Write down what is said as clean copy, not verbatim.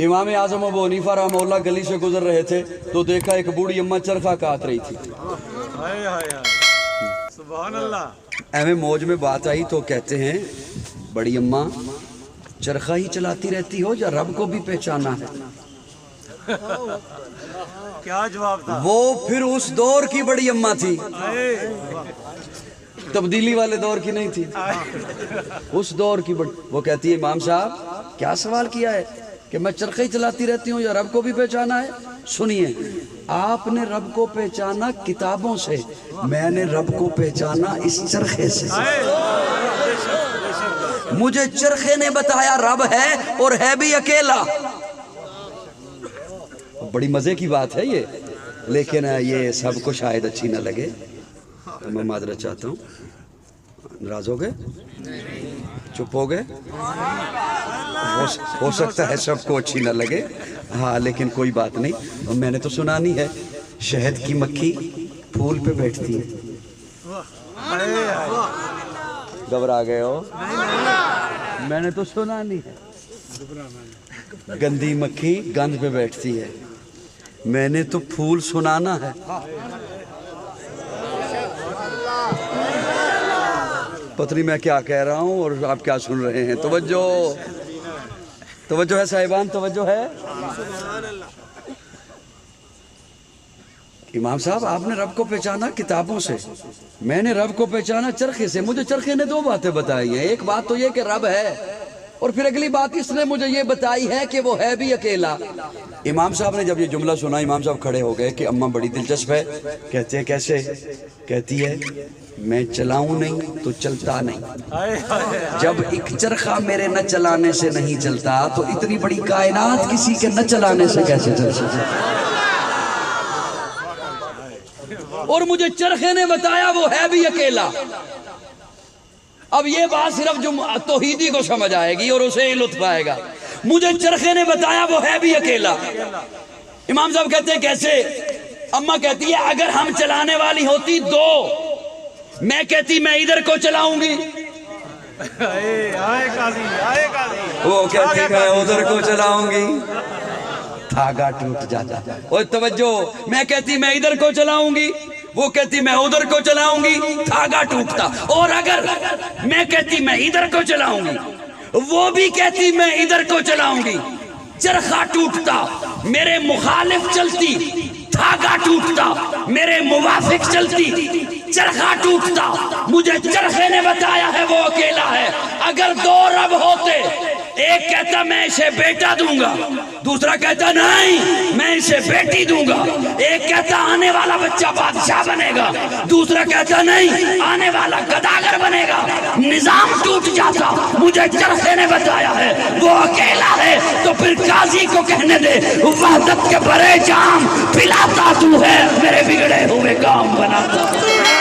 इमाम आजम अबू हनीफा रहमहुल्लाह गली से गुजर रहे थे तो देखा एक बूढ़ी अम्मा चरखा काट रही थी। हाय हाय हाय, सुभान अल्लाह। ऐਵੇਂ मौज में बात आई तो कहते हैं बड़ी अम्मा चरखा ही चलाती रहती हो या रब को भी पहचाना है? क्या जवाब था? वो फिर उस दौर की बड़ी अम्मा थी, हाय, तब्दीली वाले दौर की नहीं थी, उस दौर की बड़ी। वो कहती है इमाम साहब क्या सवाल किया है कि मैं चरखा ही चलाती रहती हूँ या रब को भी पहचाना है? सुनिए, आपने रब को पहचाना किताबों से, मैंने रब को पहचाना इस चरखे से। मुझे चरखे ने बताया रब है और है भी अकेला। बड़ी मजे की बात है ये, लेकिन ये सबको शायद अच्छी न लगे तो मैं माजरत चाहता हूँ। नाराज हो गए? चुप हो गए? हो सकता है सबको अच्छी न लगे, हाँ, लेकिन कोई बात नहीं। और मैंने तो सुना नहीं है शहद की मक्खी फूल पे बैठती है। घबरा गए हो? मैंने तो सुना नहीं है गंदी मक्खी गंद पे बैठती है, मैंने तो फूल सुनाना है। पता नहीं मैं क्या कह रहा हूँ और आप क्या सुन रहे हैं। तवज्जो, तवज्जो है साहिबान, तवज्जो है। इमाम साहब आपने रब को पहचाना किताबों से, मैंने रब को पहचाना चरखे से। मुझे चरखे ने दो बातें बताई हैं, एक बात तो ये कि रब है, और फिर अगली बात इसने मुझे ये बताई है कि वो है भी अकेला। इमाम साहब ने जब ये जुमला सुना, इमाम साहब खड़े हो गए कि अम्मा बड़ी दिलचस्प है। कहते हैं कैसे? कहती है मैं चलाऊं नहीं तो चलता नहीं। जब एक चरखा मेरे न चलाने से नहीं चलता तो इतनी बड़ी कायनात किसी के न चलाने से कैसे चल सकती? और मुझे चरखे ने बताया वो है भी अकेला। अब ये बात सिर्फ जो तौहीदी को समझ आएगी और उसे ही लुत्फ आएगा। मुझे चरखे ने बताया वो है भी अकेला। इमाम साहब कहते हैं कैसे? अम्मा कहती है अगर हम चलाने वाली होती दो, मैं कहती मैं इधर को चलाऊंगी, वो कहती मैं उधर को चलाऊंगी, धागा टूट जाता। और तवज्जो, मैं कहती मैं इधर को चलाऊंगी, वो कहती मैं उधर को चलाऊंगी, धागा टूटता। और अगर मैं कहती मैं इधर को चलाऊंगी, वो भी कहती मैं इधर को चलाऊंगी, चरखा टूटता। मेरे मुखालिफ चलती, धागा टूटता। मेरे मुवाफिक चलती, चरखा टूटता। मुझे चरखे ने बताया है वो अकेला है। अगर दो रब होते, एक कहता मैं इसे बेटा दूंगा, दूसरा कहता नहीं मैं इसे बेटी दूंगा। एक कहता आने वाला बच्चा बादशाह बनेगा, दूसरा कहता नहीं आने वाला गदागर बनेगा। निजाम टूट जाता। मुझे चरखे ने बताया है वो अकेला है, तो फिर काजी को कहने दे वहदत के बड़े जाम पिलाता तू है, मेरे बिगड़े हुए काम बनाता।